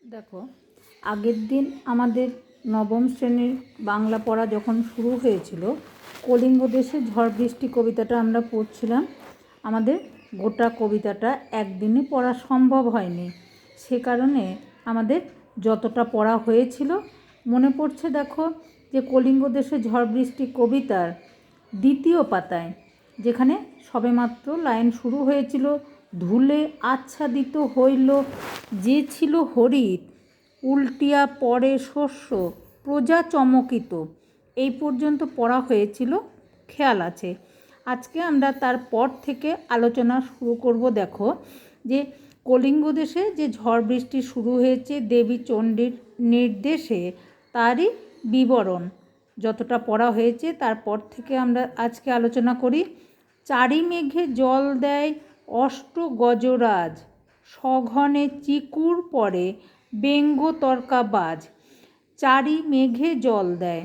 দেখো, আগের দিন আমাদের নবম শ্রেণীর বাংলা পড়া যখন শুরু হয়েছিল, কলিঙ্গ দেশে ঝড় বৃষ্টি কবিতাটা আমরা পড়ছিলাম। আমাদের গোটা কবিতাটা একদিনে পড়া সম্ভব হয়নি। সে কারণে আমাদের যতটা পড়া হয়েছিল মনে পড়ছে। দেখো, যে কলিঙ্গ দেশে ঝড় বৃষ্টি কবিতার দ্বিতীয় পাতায় যেখানে সবেমাত্র লাইন শুরু হয়েছিল, ধুলে আচ্ছাদিত হইল যে ছিল হরিৎ, উল্টিয়া পড়ে শস্য প্রজা চমকিত, এই পর্যন্ত পড়া হয়েছিল, খেয়াল আছে। আজকে আমরা তারপর থেকে আলোচনা শুরু করব। দেখো, যে কলিঙ্গ দেশে যে ঝড় বৃষ্টি শুরু হয়েছে দেবী চণ্ডীর নির্দেশে, তারই বিবরণ যতটা পড়া হয়েছে তারপর থেকে আমরা আজকে আলোচনা করি। চারি মেঘে জল দেয় অষ্ট গজরাজ, সঘনে চিকুর পরে ব্যঙ্গ তর্কাবাজ। চারি মেঘে জল দেয়।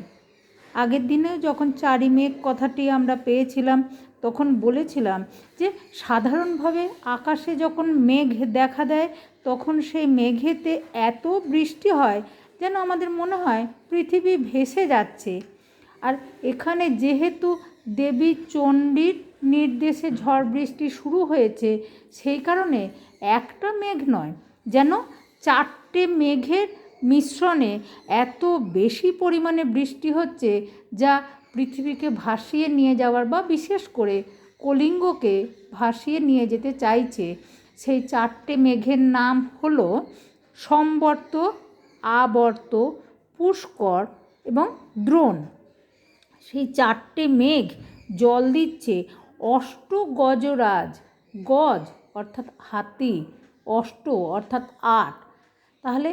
আগের দিনে যখন চারি মেঘ কথাটি আমরা পেয়েছিলাম তখন বলেছিলাম যে সাধারণভাবে আকাশে যখন মেঘ দেখা দেয় তখন সেই মেঘেতে এত বৃষ্টি হয় যেন আমাদের মনে হয় পৃথিবী ভেসে যাচ্ছে। আর এখানে যেহেতু দেবী চণ্ডীর নির্দেশে ঝড় বৃষ্টি শুরু হয়েছে, সেই কারণে একটা মেঘ নয়, যেন চারটে মেঘের মিশ্রণে এত বেশি পরিমাণে বৃষ্টি হচ্ছে যা পৃথিবীকে ভাসিয়ে নিয়ে যাওয়ার বা বিশেষ করে কলিঙ্গকে ভাসিয়ে নিয়ে যেতে চাইছে। সেই চারটে মেঘের নাম হলো সম্বর্ত, আবর্ত, পুষ্কর এবং দ্রোণ। সেই চারটে মেঘ জল দিচ্ছে অষ্ট গজরাজ। গজ অর্থাৎ হাতি, অষ্ট অর্থাৎ আট। তাহলে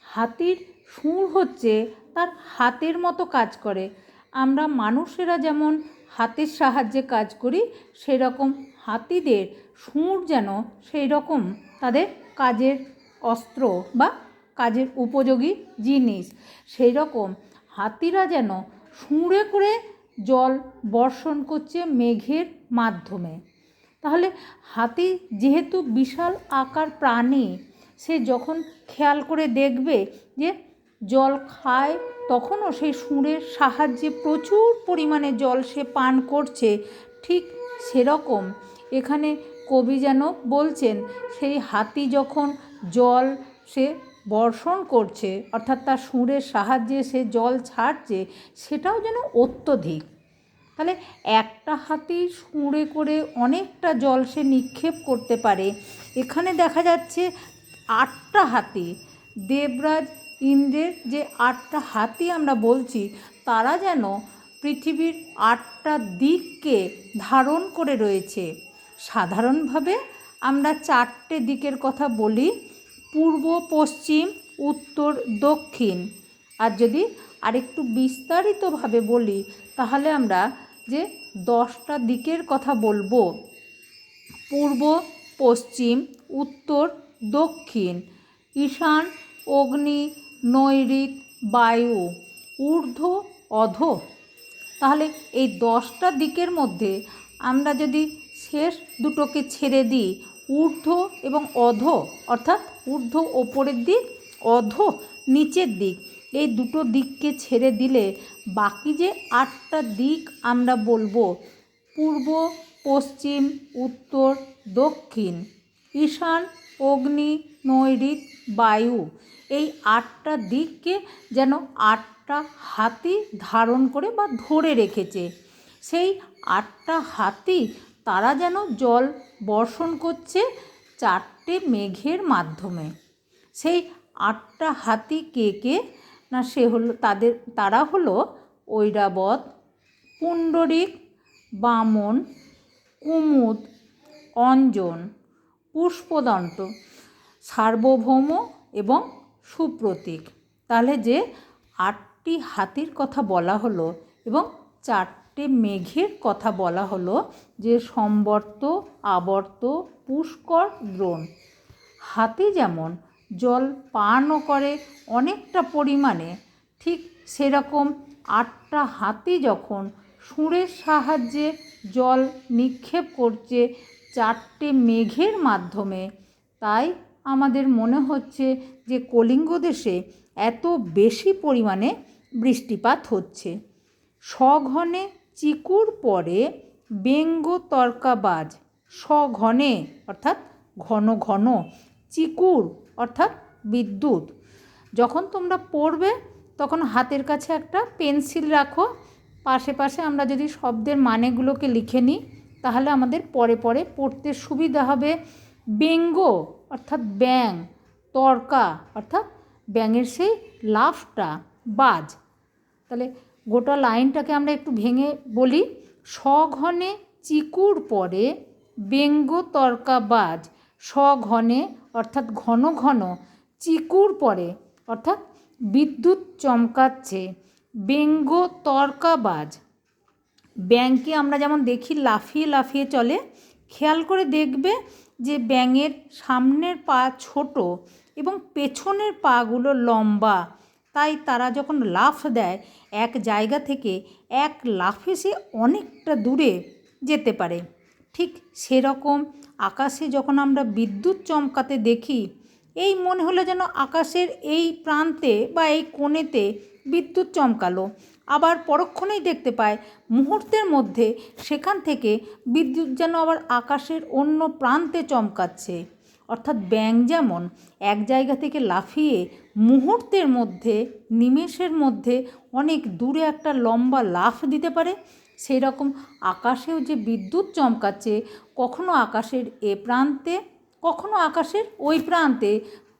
হাতির সুর হচ্ছে তার হাতের মতো কাজ করে। আমরা মানুষেরা যেমন হাতের সাহায্যে কাজ করি, সেই রকম হাতিদের সুর যেন সেই রকম তাদের কাজের অস্ত্র বা কাজের উপযোগী জিনিস। সেই রকম হাতিরা যেন সুঁড়ে করে জল বর্ষণ করছে মেঘের মাধ্যমে। তাহলে হাতি যেহেতু বিশাল আকার প্রাণী, সে যখন খেয়াল করে দেখবে যে জল খায় তখনও সেই সুঁড়ের সাহায্যে প্রচুর পরিমাণে জল সে পান করছে, ঠিক সেরকম এখানে কবি যেন বলছেন সেই হাতি যখন জল সে বর্ষণ করছে অর্থাৎ তার সুঁড়ের সাহায্যে সে জল ছাড়ছে, সেটাও যেন অত্যধিক। তাহলে একটা হাতি সুঁড়ে করে অনেকটা জল সে নিক্ষেপ করতে পারে। এখানে দেখা যাচ্ছে আটটা হাতি, দেবরাজ ইন্দ্রের যে আটটা হাতি আমরা বলছি, তারা যেন পৃথিবীর আটটা দিককে ধারণ করে রয়েছে। সাধারণভাবে আমরা চারটে দিকের কথা বলি, পূর্ব, পশ্চিম, উত্তর, দক্ষিণ। আর যদি আরেকটু বিস্তারিতভাবে বলি তাহলে আমরা যে 10টা দিকের কথা বলবো, পূর্ব, পশ্চিম, উত্তর, দক্ষিণ, ঈশান, অগ্নি, নৈঋত, বায়ু, ঊর্ধ্ব, অধ। তাহলে এই 10টা দিকের মধ্যে আমরা যদি শেষ দুটোকে ছেড়ে দিই, ঊর্ধ্ব এবং অধ, অর্থাৎ ঊর্ধ্ব ওপরের দিক, অধ নিচের দিক, এই দুটো দিককে ছেড়ে দিলে বাকি যে 8টা দিক আমরা বলবো, পূর্ব, পশ্চিম, উত্তর, দক্ষিণ, ঈশান, অগ্নি, নৈঋত, বায়ু, এই 8টা দিককে যেন 8টা হাতি ধারণ করে বা ধরে রেখেছে। সেই 8টা হাতি তারা যেন জল বর্ষণ করছে চারটে মেঘের মাধ্যমে। সেই 8টা হাতি কে কে না, সে হলো তারা হলো ঐরাবত, পুণ্ডরিক, বামন, কুমুদ, অঞ্জন, পুষ্পদন্ত, সার্বভৌম এবং সুপ্রতীক। তাহলে যে 8টি হাতির কথা বলা হলো এবং 4টে মেঘের কথা বলা হলো, যে সম্বর্ত, আবর্ত, পুষ্কর, দ্রোণ। হাতি যেমন জল পানও করে অনেকটা পরিমাণে, ঠিক সেরকম 8টা হাতি যখন সুঁড়ের সাহায্যে জল নিক্ষেপ করছে 4টে মেঘের মাধ্যমে, তাই আমাদের মনে হচ্ছে যে কলিঙ্গ দেশে এত বেশি পরিমাণে বৃষ্টিপাত হচ্ছে। সঘনে চিকুর পরে ব্যঙ্গ তর্কাবাজ, সঘনে অর্থাৎ ঘন ঘন, চিকুর অর্থাৎ বিদ্যুৎ। যখন তোমরা পড়বে তখন হাতের কাছে একটা পেন্সিল রাখো, পাশে পাশে আমরা যদি শব্দের মানেগুলোকে লিখে নিই তাহলে আমাদের পরে পরে পড়তে সুবিধা হবে। ব্যঙ্গ অর্থাৎ ব্যাঙ, তর্কা অর্থাৎ ব্যাঙের সেই লাফটা, বাজ। তাহলে গোটা লাইনটাকে আমরা একটু ভেঙে বলি। সঘনে চিকুর পরে ব্যঙ্গ তর্কাবাজ, সঘনে অর্থাৎ ঘন ঘন, চিকুর পরে অর্থাৎ বিদ্যুৎ চমকাচ্ছে, ব্যঙ্গ তর্কাবাজ। ব্যাঙকে আমরা যেমন দেখি লাফিয়ে লাফিয়ে চলে, খেয়াল করে দেখবে যে ব্যাঙের সামনের পা ছোট এবং পেছনের পাগুলো লম্বা, তাই তারা যখন লাফ দেয় এক জায়গা থেকে এক লাফে সে অনেকটা দূরে যেতে পারে। ঠিক সেরকম আকাশে যখন আমরা বিদ্যুৎ চমকাতে দেখি, এই মনে হলো যেন আকাশের এই প্রান্তে বা এই কোণেতে বিদ্যুৎ চমকালো, আবার পরক্ষণেই দেখতে পায় মুহূর্তের মধ্যে সেখান থেকে বিদ্যুৎ যেন আবার আকাশের অন্য প্রান্তে চমকাচ্ছে। অর্থাৎ ব্যাঙ যেমন এক জায়গা থেকে লাফিয়ে মুহূর্তের মধ্যে, নিমেষের মধ্যে অনেক দূরে একটা লম্বা লাফ দিতে পারে, সেই রকম আকাশেও যে বিদ্যুৎ চমকাচ্ছে, কখনো আকাশের এ প্রান্তে কখনো আকাশের ওই প্রান্তে,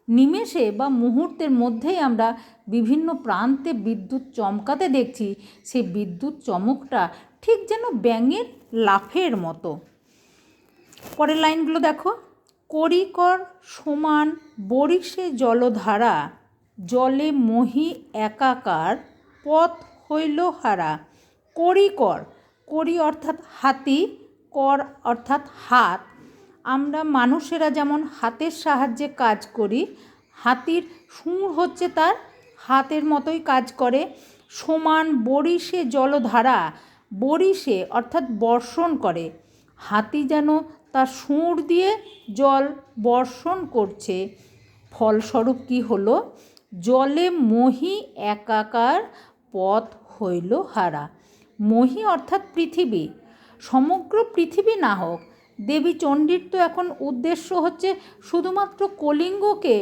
নিমেষে বা মুহূর্তের মধ্যেই আমরা বিভিন্ন প্রান্তে বিদ্যুৎ চমকাতে দেখছি। সেই বিদ্যুৎ চমকটা ঠিক যেন ব্যাঙের লাফের মতো। পরের লাইনগুলো দেখো। করিকর সমান বরিশে জলধারা, জলে মহি একাকার, পথ হইল হারা। করিকর, করি অর্থাৎ হাতি, কর অর্থাৎ হাত। আমরা মানুষেরা যেমন হাতের সাহায্যে কাজ করি, হাতির সুর হচ্ছে তার হাতের মতোই কাজ করে। সমান বরিশে জলধারা, বরিশে অর্থাৎ বর্ষণ করে, হাতি যেন তার সুর দিয়ে জল বর্ষণ করছে। ফলস্বরূপ কি হলো? জলে মহি একাকার, পথ হইল হারা। মহি অর্থাৎ পৃথিবী, সমগ্র পৃথিবী না হোক, দেবী চণ্ডীর তো এখন উদ্দেশ্য হচ্ছে শুধুমাত্র কলিঙ্গকে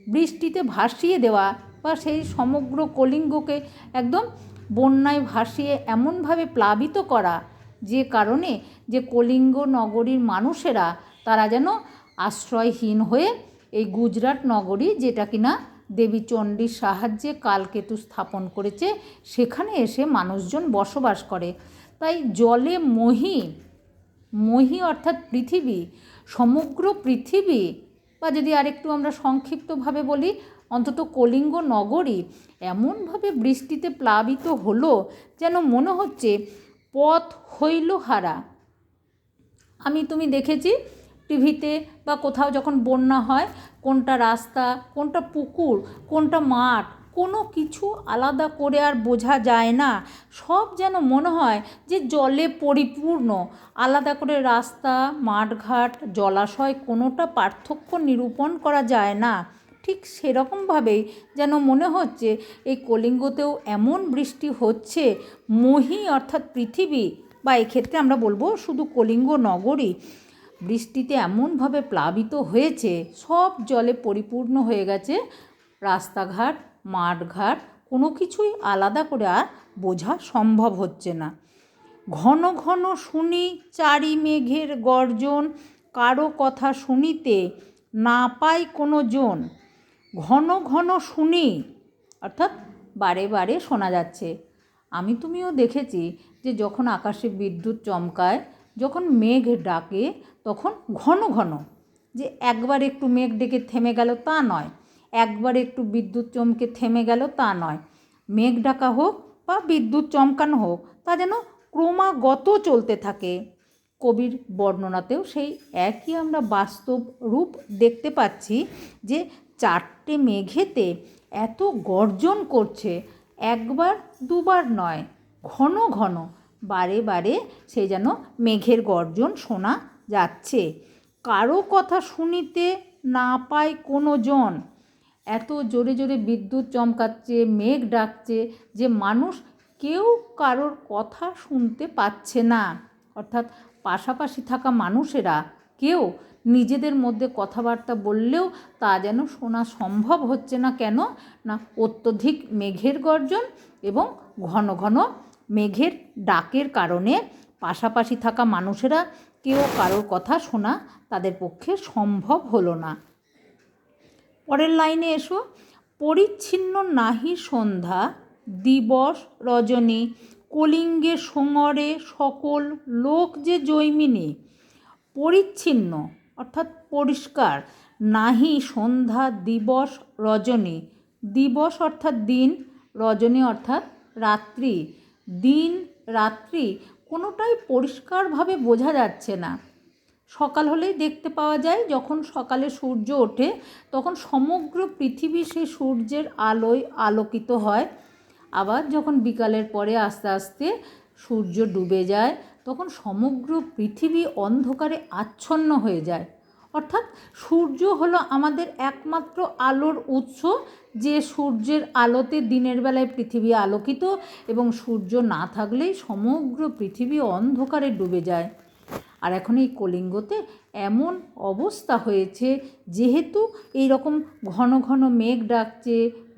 বৃষ্টিতে ভাসিয়ে দেওয়া, বা সেই সমগ্র কলিঙ্গকে একদম বন্যায় ভাসিয়ে এমনভাবে প্লাবিত করা, যে কারণে যে কলিঙ্গ নগরীর মানুষেরা তারা যেন আশ্রয়হীন হয়ে এই গুজরাট নগরী, যেটা কিনা দেবী চণ্ডীর সাহায্যে কালকেতু স্থাপন করেছে, সেখানে এসে মানুষজন বসবাস করে। তাই জলে মহি, মহি অর্থাৎ পৃথিবী, সমগ্র পৃথিবী, বা যদি আরেকটু আমরা সংক্ষিপ্তভাবে বলি, অন্তত কলিঙ্গ নগরী এমনভাবে বৃষ্টিতে প্লাবিত হলো যেন মনে হচ্ছে পথ হইল হারা। আমি তুমি দেখেছি টিভিতে বা কোথাও যখন বন্যা হয়, কোনটা রাস্তা, কোনটা পুকুর, কোনটা মাঠ, কোনো কিছু আলাদা করে আর বোঝা যায় না। সব যেন মনে হয় যে জলে পরিপূর্ণ। আলাদা করে রাস্তা, মাঠঘাট, জলাশয় কোনোটা পার্থক্য নিরূপণ করা যায় না। ঠিক সেরকমভাবেই যেন মনে হচ্ছে এই কলিঙ্গতেও এমন বৃষ্টি হচ্ছে। মহি অর্থাৎ পৃথিবী, বা এক্ষেত্রে আমরা বলবো শুধু কলিঙ্গ নগরী বৃষ্টিতে এমনভাবে প্লাবিত হয়েছে, সব জলে পরিপূর্ণ হয়ে গেছে। রাস্তাঘাট, মাঠঘাট কোনো কিছুই আলাদা করে আর বোঝা সম্ভব হচ্ছে না। ঘন ঘন শুনি চারি মেঘের গর্জন, কারো কথা শুনিতে না পাই কোনো জন। ঘন ঘন শুনি অর্থাৎ বারে বারে শোনা যাচ্ছে। আমি তুমিও দেখেছি যে যখন আকাশে বিদ্যুৎ চমকায়, যখন মেঘ ডাকে, তখন ঘন ঘন, যে একবার একটু মেঘ ডেকে থেমে গেল তা নয়, একবার একটু বিদ্যুৎ চমকে থেমে গেল তা নয়, মেঘ ডাকা হোক বা বিদ্যুৎ চমকানো হোক, তা যেন ক্রমাগত চলতে থাকে। কবির বর্ণনাতেও সেই একই আমরা বাস্তব রূপ দেখতে পাচ্ছি, যে চারটে মেঘেতে এত গর্জন করছে, একবার দুবার নয়, ঘন ঘন বারে বারে সে যেন মেঘের গর্জন শোনা যাচ্ছে। কারো কথা শুনিতে না পায় কোনো জন। এত জোরে জোরে বিদ্যুৎ চমকাচ্ছে, মেঘ ডাকছে যে মানুষ কেউ কারোর কথা শুনতে পাচ্ছে না। অর্থাৎ পাশাপাশি থাকা মানুষেরা কেউ নিজেদের মধ্যে কথাবার্তা বললেও তা যেন শোনা সম্ভব হচ্ছে না। কেন না, অত্যধিক মেঘের গর্জন এবং ঘন ঘন মেঘের ডাকের কারণে পাশাপাশি থাকা মানুষেরা কেউ কারোর কথা শোনা তাদের পক্ষে সম্ভব হলো না। পরের লাইনে এসো, পরিচ্ছিন্ন নাহি সন্ধ্যা দিবস রজনী, কলিঙ্গে সোঙরে সকল লোক যে জৈমিনী। পরিচ্ছিন্ন অর্থাৎ পরিষ্কার, নাহি সন্ধ্যা দিবস রজনী, দিবস অর্থাৎ দিন, রজনী অর্থাৎ রাত্রি। দিন রাত্রি কোনোটাই পরিষ্কারভাবে বোঝা যাচ্ছে না। সকাল হলেই দেখতে পাওয়া যায়, যখন সকালে সূর্য ওঠে তখন সমগ্র পৃথিবী সেই সূর্যের আলোয় আলোকিত হয়। আবার যখন বিকালের পরে আস্তে আস্তে সূর্য ডুবে যায় তখন সমগ্র পৃথিবী অন্ধকারে আচ্ছন্ন হয়ে যায়। অর্থাৎ সূর্য হলো আমাদের একমাত্র আলোর উৎস, যে সূর্যের আলোতে দিনের বেলায় পৃথিবী আলোকিত, এবং সূর্য না থাকলেই সমগ্র পৃথিবী অন্ধকারে ডুবে যায়। আর এখন এই কলিঙ্গতে এমন অবস্থা হয়েছে, যেহেতু এই রকম ঘন ঘন মেঘ ডাকছে,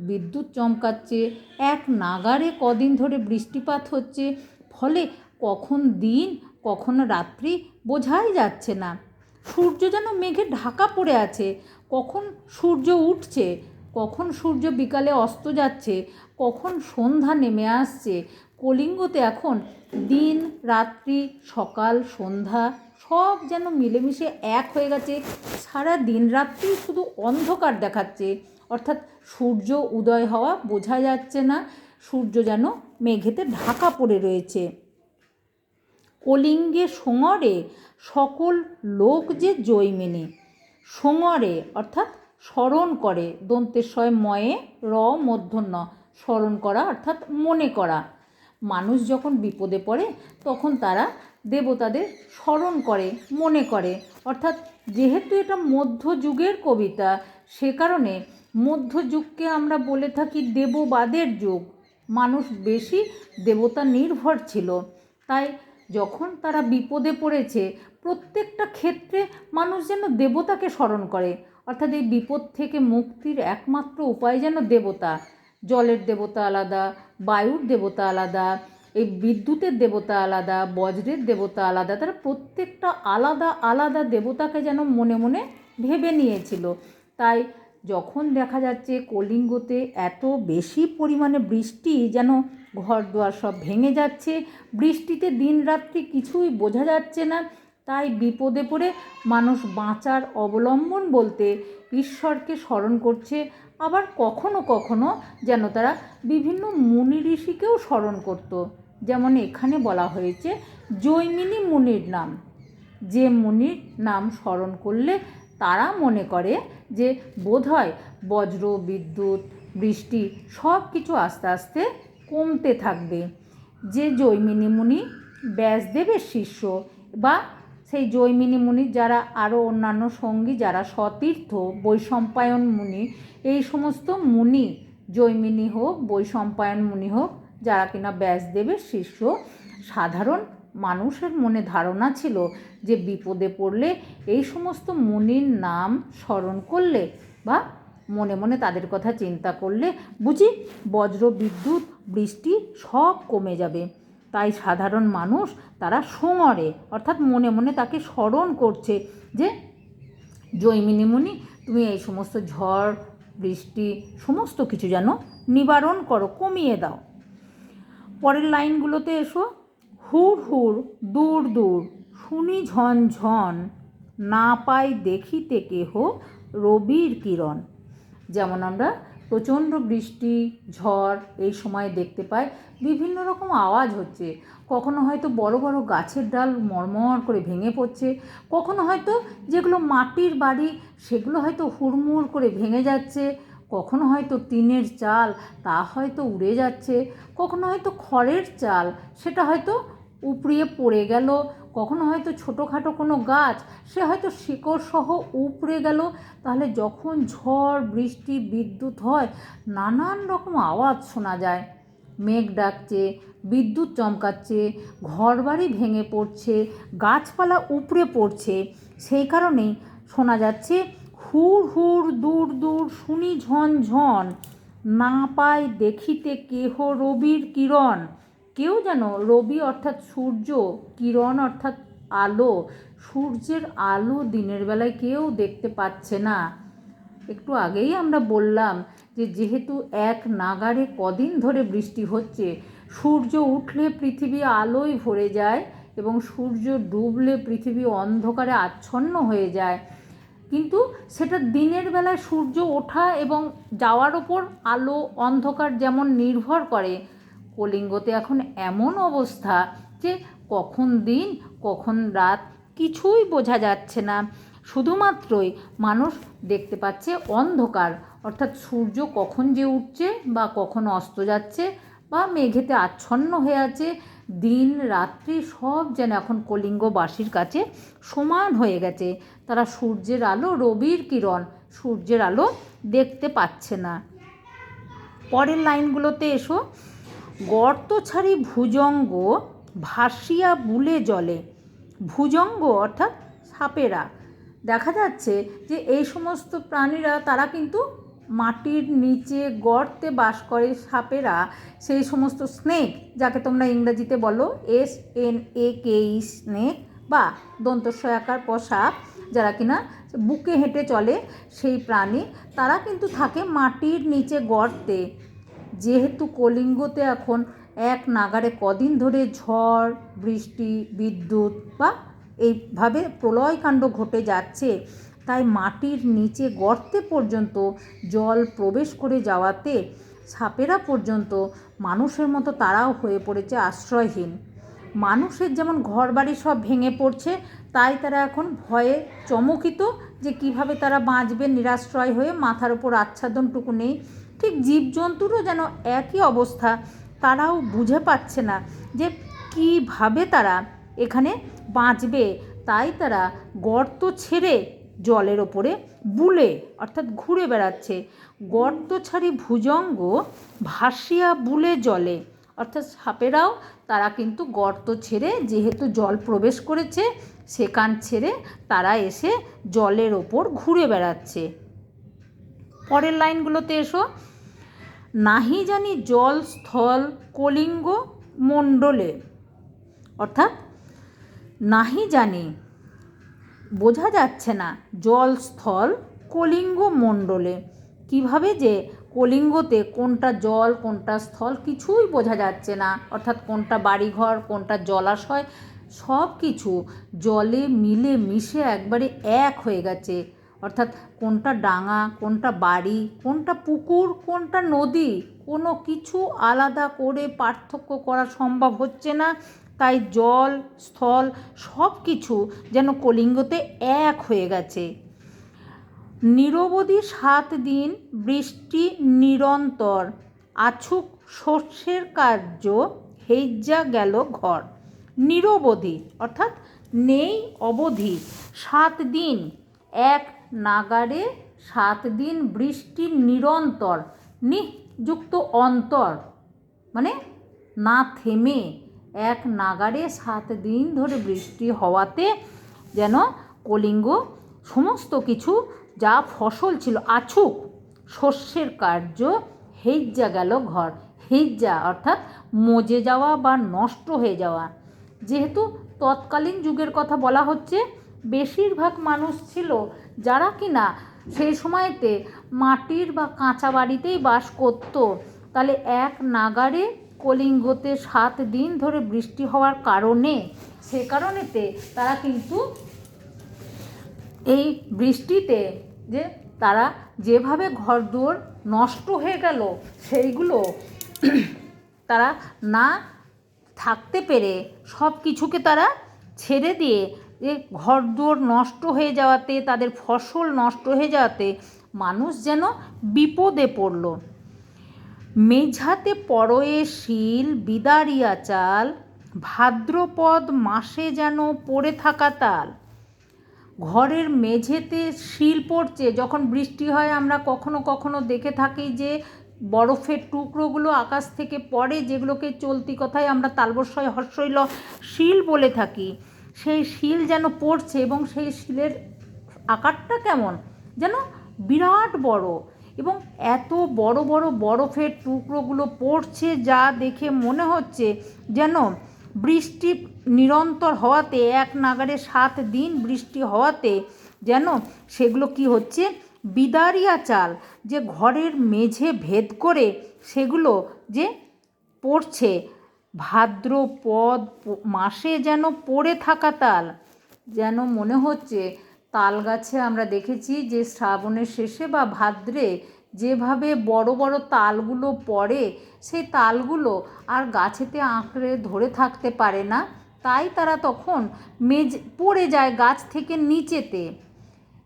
বিদ্যুৎ চমকাচ্ছে, এক নাগাড়ে কদিন ধরে বৃষ্টিপাত হচ্ছে, ফলে কখন দিন কখন রাত্রি বোঝাই যাচ্ছে না। সূর্য যেন মেঘে ঢাকা পড়ে আছে, কখন সূর্য উঠছে, কখন সূর্য বিকালে অস্ত যাচ্ছে, কখন সন্ধ্যা নেমে আসছে। কলিঙ্গতে এখন দিন রাত্রি সকাল সন্ধ্যা সব যেন মিলেমিশে এক হয়ে গেছে। সারা দিন রাত্রি শুধু অন্ধকার দেখাচ্ছে, অর্থাৎ সূর্য উদয় হওয়া বোঝা যাচ্ছে না, সূর্য যেন মেঘেতে ঢাকা পড়ে রয়েছে। কলিঙ্গে সোঙরে সকল লোক যে জৈমিনী। সোঙরে অর্থাৎ স্মরণ করে, দন্তেশ্বয় ময়ে র মূর্ধন্য, স্মরণ করা অর্থাৎ মনে করা। মানুষ যখন বিপদে পড়ে তখন তারা দেবতাদের স্মরণ করে, মনে করে। অর্থাৎ যেহেতু এটা মধ্যযুগের কবিতা, সে কারণে মধ্যযুগকে আমরা বলে থাকি দেববাদের যুগ। মানুষ বেশি দেবতা নির্ভর ছিল, তাই যখন তারা বিপদে পড়েছে প্রত্যেকটা ক্ষেত্রে মানুষ যেন দেবতাকে স্মরণ করে। অর্থাৎ এই বিপদ থেকে মুক্তির একমাত্র উপায় যেন দেবতা। জলের দেবতা আলাদা, বায়ুর দেবতা আলাদা, এই বিদ্যুতের দেবতা আলাদা, বজ্রের দেবতা আলাদা, তারা প্রত্যেকটা আলাদা আলাদা দেবতাকে যেন মনে মনে ভেবে নিয়েছিল। তাই যখন দেখা যাচ্ছে কলিঙ্গতে এত বেশি পরিমাণে বৃষ্টি, যেন ঘর দুয়ার সব ভেঙে যাচ্ছে, বৃষ্টিতে দিন রাত্রি কিছুই বোঝা যাচ্ছে না, তাই বিপদে পড়ে মানুষ বাঁচার অবলম্বন বলতে ঈশ্বরকে স্মরণ করছে। আবার কখনো কখনো যেন তারা বিভিন্ন মুনি ঋষিকেও স্মরণ করত। যেমন এখানে বলা হয়েছে জৈমিনী মুনির নাম, যে মুনির নাম স্মরণ করলে তারা মনে করে যে বোধহয় বজ্র বিদ্যুৎ বৃষ্টি সব কিছু আস্তে আস্তে কমতে থাকবে। যে জৈমিনী মুনি ব্যাসদেবের শিষ্য, বা সেই জৈমিনী মুনি যারা আরও অন্যান্য সঙ্গী যারা সতীর্থ, বৈশম্পায়ন মুনি, এই সমস্ত মুনি, জৈমিনী হোক বৈশম্পায়ন মুনি হোক, যারা কিনা ব্যাসদেবের শিষ্য, সাধারণ মানুষের মনে ধারণা ছিল যে বিপদে পড়লে এই সমস্ত মুনির নাম স্মরণ করলে বা মনে মনে তাদের কথা চিন্তা করলে বুঝি বজ্র বিদ্যুৎ বৃষ্টি সব কমে যাবে। তাই সাধারণ মানুষ তারা সোঙরে অর্থাৎ মনে মনে তাকে স্মরণ করছে যে জৈমিনী মুনি, তুমি এই সমস্ত ঝড় বৃষ্টি সমস্ত কিছু যেন নিবারণ করো, কমিয়ে দাও। পরের লাইনগুলোতে এসো, হুড় হুড় দূর দূর শুনি ঝন ঝন, না পাই দেখিতে কেহ রবির কিরণ। যেমন আমরা প্রচণ্ড বৃষ্টি ঝড় এই সময় দেখতে পাই, বিভিন্ন রকম আওয়াজ হচ্ছে। কখনো হয়তো বড় বড় গাছের ডাল মরমর করে ভেঙে পড়ছে, কখনো হয়তো যেগুলো মাটির বাড়ি সেগুলো হয়তো হুড়মুড় করে ভেঙে যাচ্ছে, কখনো হয়তো টিনের চাল তা হয়তো উড়ে যাচ্ছে, কখনো হয়তো খড়ের চাল সেটা হয়তো উপড়িয়ে পড়ে গেল, কখনো হয়তো ছোটোখাটো কোনো গাছ সে হয়তো শিকড় সহ উপড়ে গেল। তাহলে যখন ঝড় বৃষ্টি বিদ্যুৎ হয় নানান রকম আওয়াজ শোনা যায়, মেঘ ডাকছে, বিদ্যুৎ চমকাচ্ছে, ঘরবাড়ি ভেঙে পড়ছে, গাছপালা উপড়ে পড়ছে। সেই কারণেই শোনা যাচ্ছে হুড় হুড় দূর দূর শুনি ঝন ঝন, না পায় দেখিতে কেহ রবির কিরণ। কেউ যেন রবি অর্থাৎ সূর্য, কিরণ অর্থাৎ আলো, সূর্যের আলো দিনের বেলায় কেউ দেখতে পাচ্ছে না। একটু আগেই আমরা বললাম যে যেহেতু এক নাগাড়ে কদিন ধরে বৃষ্টি হচ্ছে, সূর্য উঠলে পৃথিবী আলোয় ভরে যায় এবং সূর্য ডুবলে পৃথিবী অন্ধকারে আচ্ছন্ন হয়ে যায়। কিন্তু সেটা দিনের বেলায় সূর্য ওঠা এবং যাওয়ার ওপর আলো অন্ধকার যেমন নির্ভর করে, কলিঙ্গতে এখন এমন অবস্থা যে কখন দিন কখন রাত কিছুই বোঝা যাচ্ছে না। শুধুমাত্রই মানুষ দেখতে পাচ্ছে অন্ধকার, অর্থাৎ সূর্য কখন যে উঠছে বা কখন অস্ত যাচ্ছে বা মেঘেতে আচ্ছন্ন হয়ে আছে। দিন রাত্রি সব যেন এখন কলিঙ্গবাসীর কাছে সমান হয়ে গেছে। তারা সূর্যের আলো, রবির কিরণ, সূর্যের আলো দেখতে পাচ্ছে না। পরের লাইনগুলোতে এসো। গর্ত ছাড়ি ভুজঙ্গ ভাসিয়া বুলে জলে। ভুজঙ্গ অর্থাৎ সাপেরা। দেখা যাচ্ছে যে এই সমস্ত প্রাণীরা তারা কিন্তু মাটির নিচে গর্তে বাস করে। সাপেরা সেই সমস্ত স্নেক, যাকে তোমরা ইংরেজিতে বলো SNAKE স্নেক, বা দন্তস্বয়াকার প সাপ, যারা কিনা বুকে হেঁটে চলে সেই প্রাণী, তারা কিন্তু থাকে মাটির নিচে গর্তে। যেহেতু কলিঙ্গতে এখন এক নাগাড়ে কদিন ধরে ঝড় বৃষ্টি বিদ্যুৎ বা এইভাবে প্রলয়কাণ্ড ঘটে যাচ্ছে, তাই মাটির নিচে গর্তে পর্যন্ত জল প্রবেশ করে যাওয়াতে সাপেরা পর্যন্ত মানুষের মতো তারাও হয়ে পড়েছে আশ্রয়হীন। মানুষের যেমন ঘরবাড়ি সব ভেঙে পড়ছে, তাই তারা এখন ভয়ে চমকিত যে কিভাবে তারা বাঁচবে নিরাশ্রয় হয়ে, মাথার ওপর আচ্ছাদনটুকু নেই। ঠিক জীবজন্তুরও যেন একই অবস্থা, তারাও বুঝে পাচ্ছে না যে কিভাবে তারা এখানে বাঁচবে। তাই তারা গর্ত ছেড়ে জলের ওপরে বুলে অর্থাৎ ঘুরে বেড়াচ্ছে। গর্ত ছাড়ি ভুজঙ্গ ভাসিয়া বুলে জলে, অর্থাৎ সাপেরাও তারা কিন্তু গর্ত ছেড়ে, যেহেতু জল প্রবেশ করেছে সেখান ছেড়ে তারা এসে জলের ওপর ঘুরে বেড়াচ্ছে। পরের লাইনগুলোতে এসো। নাহি জানি জল স্থল কলিঙ্গ মণ্ডলে, অর্থাৎ নাহি জানি বোঝা যাচ্ছে না জল স্থল কলিঙ্গ মণ্ডলে। কিভাবে যে কলিঙ্গতে কোনটা জল কোনটা স্থল কিছুই বোঝা যাচ্ছে না, অর্থাৎ কোনটা বাড়িঘর কোনটা জলাশয় সব কিছু জলে মিলে মিশে একবারে এক হয়ে গেছে। অর্থাৎ কোনটা ডাঙা কোনটা বাড়ি কোনটা পুকুর কোনটা নদী কোনো কিছু আলাদা করে পার্থক্য করা সম্ভব হচ্ছে না। তাই জল স্থল সব কিছু যেন কলিঙ্গতে এক হয়ে গেছে। নিরবধি 7 দিন বৃষ্টি নিরন্তর, আছুক শস্যের কার্য হেজ্জা গেল ঘর। নিরবধি অর্থাৎ নেই অবধি, 7 দিন এক নাগাড়ে 7 দিন বৃষ্টি নিরন্তর, নিযুক্ত অন্তর মানে না থেমে এক নাগাড়ে 7 দিন ধরে বৃষ্টি হওয়াতে যেন কলিঙ্গ সমস্ত কিছু যা ফসল ছিল আছুক শস্যের কার্য হেজ্জা গেল ঘর। হেজ্জা অর্থাৎ মজে যাওয়া বা নষ্ট হয়ে যাওয়া। যেহেতু তৎকালীন যুগের কথা বলা হচ্ছে, বেশিরভাগ মানুষ ছিল যারা কিনা সেই সময়তে মাটির বা কাঁচা বাড়িতেই বাস করত। তাহলে এক নাগাড়ে কলিঙ্গতে 7 দিন ধরে বৃষ্টি হওয়ার কারণে সে কারণেতে তারা কিন্তু এই বৃষ্টিতে যে তারা যেভাবে ঘরদুয়ার নষ্ট হয়ে গেল সেইগুলো তারা না থাকতে পেরে সব কিছুকে তারা ছেড়ে দিয়ে যে ঘরদুয়ার নষ্ট হয়ে যাওয়াতে তাদের ফসল নষ্ট হয়ে যাওয়াতে মানুষ যেন বিপদে পড়ল। মেঝাতে পরয়ে শিল বিদারিয়া চাল ভাদ্রপদ মাসে যেন পড়ে থাকা তাল। ঘরের মেঝেতে শিল পড়ছে, যখন বৃষ্টি হয় আমরা কখনো কখনো দেখে থাকি যে বরফের টুকরোগুলো আকাশ থেকে পড়ে, যেগুলোকে চলতি কথায় আমরা তালবস্যই হর্ষই ল শিল বলে থাকি। সেই শিল যেন পড়ছে এবং সেই শিলের আকারটা কেমন যেন বিরাট বড়, এবং এত বড় বড় বরফের টুকরোগুলো পড়ছে যা দেখে মনে হচ্ছে যেন বৃষ্টি নিরন্তর হওয়াতে, এক নাগাড়ে 7 দিন বৃষ্টি হওয়াতে যেন সেগুলো কি হচ্ছে, বিদারিয়া চাল যে ঘরের মেঝে ভেদ করে সেগুলো যে পড়ছে। ভাদ্রপদ মাসে যেন পড়ে থাকা তাল, যেন মনে হচ্ছে তাল গাছে আমরা দেখেছি যে শ্রাবণের শেষে বা ভাদ্রে যেভাবে বড় বড় তালগুলো পড়ে, সেই তালগুলো আর গাছেতে আঁকড়ে ধরে থাকতে পারে না, তাই তারা তখন পড়ে যায় গাছ থেকে নিচেতে।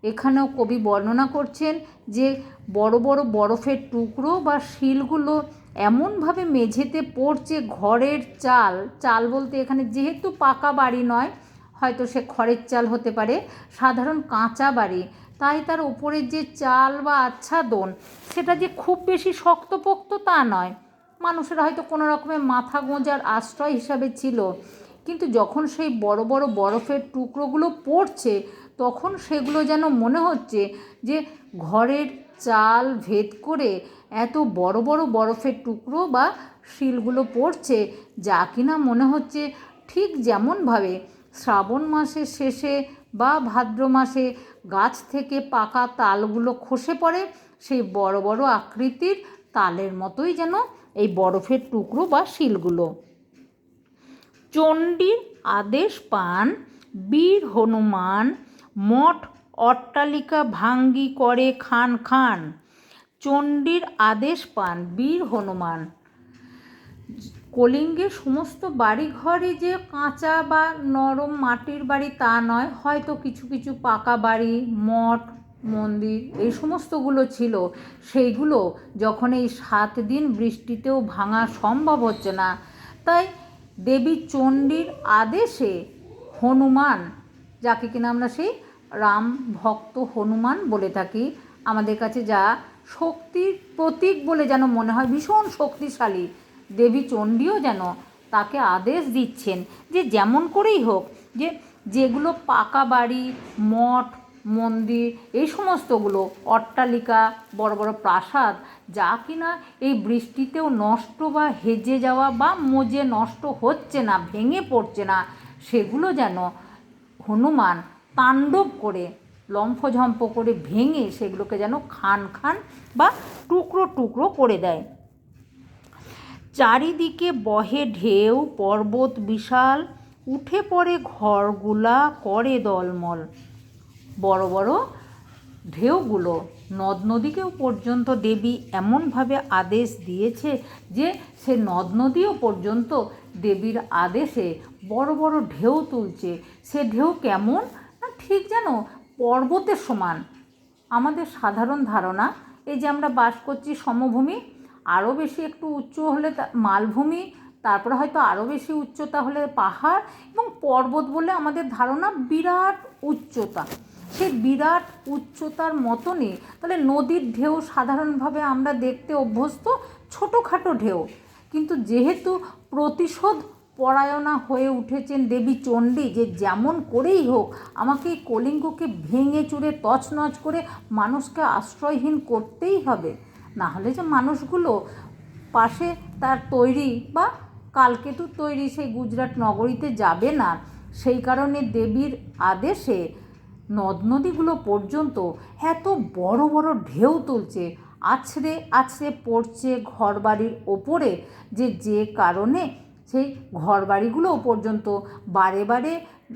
এখানেও কবি বর্ণনা করছেন যে বড় বড় বরফের টুকরো বা শিলগুলো এমনভাবে মেঝেতে পড়ছে, ঘরের চাল, চাল বলতে এখানে যেহেতু পাকা বাড়ি নয়, হয়তো সে খড়ের চাল হতে পারে, সাধারণ কাঁচা বাড়ি, তাই তার উপরের যে চাল বা আচ্ছাদন সেটা যে খুব বেশি শক্তপোক্ত তা নয়, মানুষের হয়তো কোনো রকমের মাথা গোঁজার আশ্রয় হিসাবে ছিল। কিন্তু যখন সেই বড় বড় বরফের টুকরোগুলো পড়ছে তখন সেগুলো যেন মনে হচ্ছে যে ঘরের চাল ভেদ করে এত বড় বড় বরফের টুকরো বা শিলগুলো পড়ছে, যা কিনা মনে হচ্ছে ঠিক যেমনভাবে শ্রাবণ মাসের শেষে বা ভাদ্র মাসে গাছ থেকে পাকা তালগুলো খসে পড়ে, সেই বড় বড় আকৃতির তালের মতোই যেন এই বরফের টুকরো বা শিলগুলো। চণ্ডীর আদেশ পান বীর হনুমান, মঠ অট্টালিকা ভাঙ্গি করে খান খান। চণ্ডীর আদেশ পান বীর হনুমান। কলিঙ্গের সমস্ত বাড়িঘরই যে কাঁচা বা নরম মাটির বাড়ি তা নয়, হয়তো কিছু কিছু পাকা বাড়ি, মঠ, মন্দির এই সমস্তগুলো ছিল। সেইগুলো যখন এই 7 দিন বৃষ্টিতেও ভাঙা সম্ভব হচ্ছে না, তাই দেবী চণ্ডীর আদেশে হনুমান, যাকে কিনা আমরা সেই রাম ভক্ত হনুমান বলে থাকি, আমাদের কাছে যা শক্তির প্রতীক বলে যেন মনে হয়, ভীষণ শক্তিশালী দেবী চণ্ডীও যেন তাকে আদেশ দিচ্ছেন যে যেমন করেই হোক, যে যেগুলো পাকা বাড়ি, মঠ, মন্দির এই সমস্তগুলো, অট্টালিকা, বড় বড় প্রাসাদ যা কিনা এই বৃষ্টিতেও নষ্ট বা হেজে যাওয়া বা মজে নষ্ট হচ্ছে না, ভেঙে পড়ছে না, সেগুলো যেন হনুমান তাণ্ডব করে লম্ফঝম্প করে ভেঙে সেগুলোকে যেন খান খান বা টুকরো টুকরো করে দেয়। চারিদিকে বহে ঢেউ, পর্বত বিশাল, উঠে পড়ে ঘরগুলা করে দলমল। বড় বড় ঢেউগুলো, নদ নদীকেও পর্যন্ত দেবী এমনভাবে আদেশ দিয়েছে যে সে নদ নদীও পর্যন্ত দেবীর আদেশে বড় বড় ঢেউ তুলছে। সে ঢেউ কেমন না, ঠিক যেন পর্বতের সমান। আমাদের সাধারণ ধারণা এই যে আমরা বাস করছি সমভূমি, আরও বেশি একটু উচ্চ হলে মালভূমি, তারপরে হয়তো আরও বেশি উচ্চতা হলে পাহাড়, এবং পর্বত বলে আমাদের ধারণা বিরাট উচ্চতা। সেই বিরাট উচ্চতার মতনই তাহলে নদীর ঢেউ সাধারণভাবে আমরা দেখতে অভ্যস্ত ছোটোখাটো ঢেউ, কিন্তু যেহেতু প্রতিশোধ পরায়ণা হয়ে উঠেছেন দেবী চণ্ডী, যে যেমন করেই হোক আমাকে এই কলিঙ্গকে ভেঙে চুরে তছনছ করে মানুষকে আশ্রয়হীন করতেই হবে, না হলে যে মানুষগুলো পাশে তার তৈরি বা কালকেতুর তৈরি সেই গুজরাট নগরীতে যাবে না। সেই কারণে দেবীর আদেশে নদ নদীগুলো পর্যন্ত এত বড় বড় ঢেউ তুলছে, আছড়ে আছড়ে পড়ছে ঘরবাড়ির ওপরে, যে কারণে সেই ঘরবাড়িগুলোও পর্যন্ত বারে বারে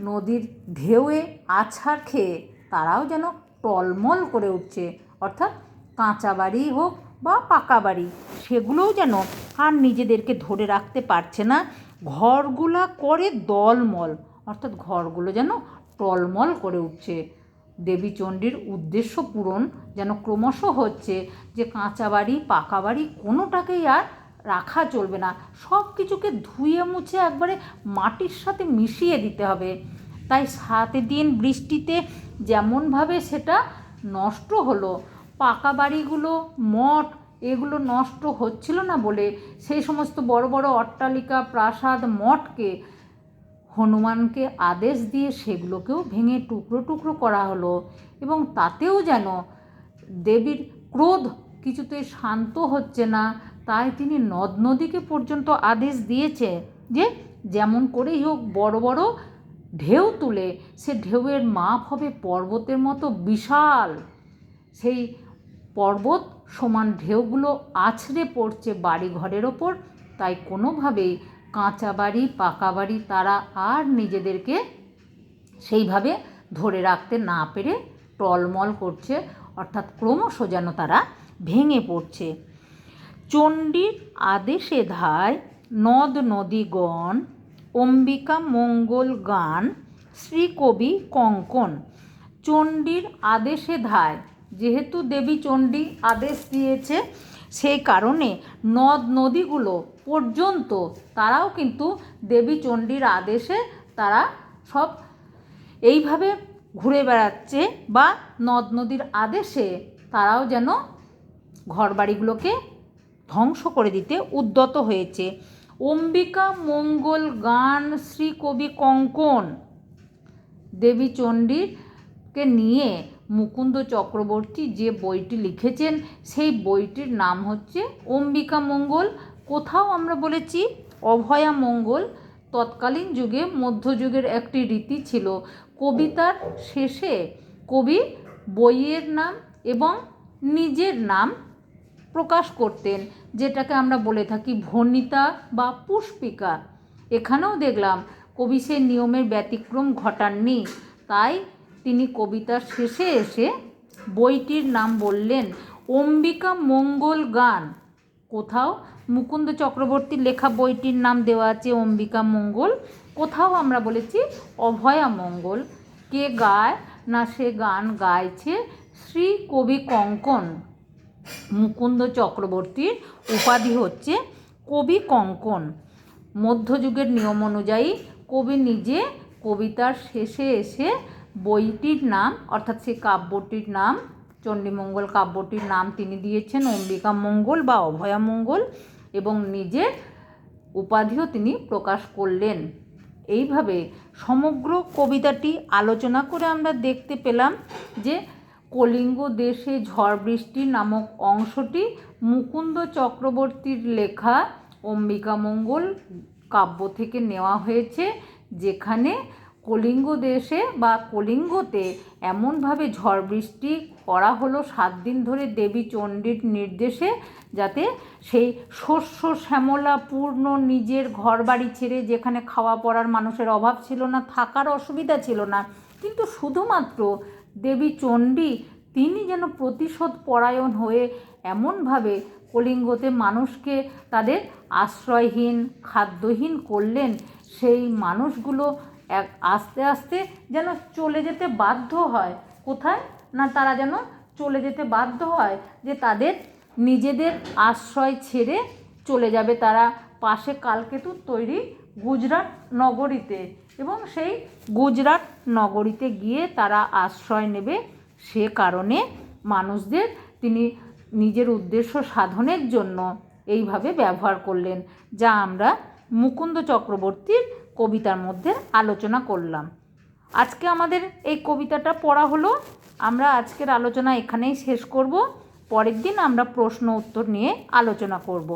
নদীর ঢেউয়ে আছাড় খেয়ে তারাও যেন টলমল করে উঠছে। অর্থাৎ কাঁচা বাড়ি হোক বা পাকা বাড়ি, সেগুলোও যেন আর নিজেদেরকে ধরে রাখতে পারছে না, ঘরগুলা করে দলমল, অর্থাৎ ঘরগুলো যেন টলমল করে উঠছে। দেবী চণ্ডীর উদ্দেশ্য পূরণ যেন ক্রমশ হচ্ছে, যে কাঁচা বাড়ি পাকা বাড়ি কোনোটাকেই আর রাখা চলবে না, সব কিছুকে ধুয়ে মুছে একবারে মাটির সাথে মিশিয়ে দিতে হবে। তাই 7 দিন বৃষ্টিতে যেমনভাবে সেটা নষ্ট হলো, পাকা বাড়িগুলো, মঠ, এগুলো নষ্ট হচ্ছিল না বলে সেই সমস্ত বড় বড় অট্টালিকা, প্রাসাদ, মঠকে হনুমানকে আদেশ দিয়ে সেগুলোকেও ভেঙে টুকরো টুকরো করা হলো। এবং তাতেও যেন দেবীর ক্রোধ কিছুতে শান্ত হচ্ছে না, তাই তিনি নদ নদীকে পর্যন্ত আদেশ দিয়েছে যে যেমন করেই হোক বড় বড় ঢেউ তুলে, সে ঢেউয়ের মাপ হবে পর্বতের মতো বিশাল। সেই পর্বত সমান ঢেউগুলো আছড়ে পড়ছে বাড়ি ঘরের ওপর। তাই কোনোভাবেই কাঁচা বাড়ি, পাকা বাড়ি তারা আর নিজেদেরকে সেইভাবে ধরে রাখতে না পেরে টলমল করছে, অর্থাৎ ক্রমশ যেন তারা ভেঙে পড়ছে। চণ্ডীর আদেশে ধায় নদ নদীগণ, অম্বিকা মঙ্গল গান, শ্রীকবি কঙ্কন। চণ্ডীর আদেশে ধায়, যেহেতু দেবী চণ্ডী আদেশ দিয়েছে, সেই কারণে নদ নদীগুলো পর্যন্ত তারাও কিন্তু দেবী চণ্ডীর আদেশে তারা সব এইভাবে ঘুরে বেড়াচ্ছে, বা নদ নদীর আদেশে তারাও যেন ঘরবাড়িগুলোকে ধ্বংস করে দিতে উদ্যত হয়েছে। অম্বিকা মঙ্গল গান, শ্রীকবি কঙ্কন। দেবী চণ্ডীকে নিয়ে মুকুন্দ চক্রবর্তী যে বইটি লিখেছেন, সেই বইটির নাম হচ্ছে অম্বিকা মঙ্গল। কোথাও আমরা বলেছি অভয়া মঙ্গল। তৎকালীন যুগে, মধ্যযুগের একটি রীতি ছিল, কবিতার শেষে কবি বইয়ের নাম এবং নিজের নাম প্রকাশ করতেন, যেটাকে আমরা বলে থাকি ভণিতা বা পুষ্পিকা। এখানেও দেখলাম কবি সেই নিয়মের ব্যতিক্রম ঘটাননি, তাই তিনি কবিতার শেষে এসে বইটির নাম বললেন অম্বিকা মঙ্গল গান। কোথাও মুকুন্দ চক্রবর্তীর লেখা বইটির নাম দেওয়া আছে অম্বিকা মঙ্গল, কোথাও আমরা বলেছি অভয়া মঙ্গল। কে গায় না, সে গান গাইছে শ্রী কবি কঙ্কন। মুকুন্দ চক্রবর্তীর উপাধি হচ্ছে কবি কঙ্কন। মধ্যযুগের নিয়ম অনুযায়ী কবি নিজে কবিতার শেষে এসে বইটির নাম, অর্থাৎ সেই কাব্যটির নাম, চণ্ডীমঙ্গল কাব্যটির নাম তিনি দিয়েছেন অম্বিকা মঙ্গল বা অভয়া মঙ্গল, এবং নিজের উপাধিও তিনি প্রকাশ করলেন। এইভাবে সমগ্র কবিতাটি আলোচনা করে আমরা দেখতে পেলাম যে কলিঙ্গ দেশে ঝড় বৃষ্টি নামক অংশটি মুকুন্দ চক্রবর্তীর লেখা অম্বিকা মঙ্গল কাব্য থেকে নেওয়া হয়েছে, যেখানে কলিঙ্গ দেশে বা কলিঙ্গতে এমনভাবে ঝড় বৃষ্টি করা হলো 7 দিন ধরে দেবী চণ্ডীর নির্দেশে, যাতে সেই শস্য শ্যামলা পূর্ণ নিজের ঘর বাড়ি ছেড়ে, যেখানে খাওয়া পড়ার মানুষের অভাব ছিল না, থাকার অসুবিধা ছিল না, কিন্তু শুধুমাত্র দেবী চণ্ডী তিনি যেন প্রতিশোধ পরায়ণ হয়ে এমনভাবে কলিঙ্গতে মানুষকে তাদের আশ্রয়হীন, খাদ্যহীন করলেন, সেই মানুষগুলো আস্তে আস্তে যেন চলে যেতে বাধ্য হয়। কোথায় না, তারা যেন চলে যেতে বাধ্য হয়, যে তাদের নিজেদের আশ্রয় ছেড়ে চলে যাবে তারা পাশে কালকেতুর তৈরি গুজরাট নগরীতে, এবং সেই গুজরাট নগরীতে গিয়ে তারা আশ্রয় নেবে। সে কারণে মানুষদের তিনি নিজের উদ্দেশ্য সাধনের জন্য এইভাবে ব্যবহার করলেন, যা আমরা মুকুন্দ চক্রবর্তীর কবিতার মধ্যে আলোচনা করলাম। আজকে আমাদের এই কবিতাটা পড়া হলো। আমরা আজকের আলোচনা এখানেই শেষ করব। পরের দিন আমরা প্রশ্ন উত্তর নিয়ে আলোচনা করব।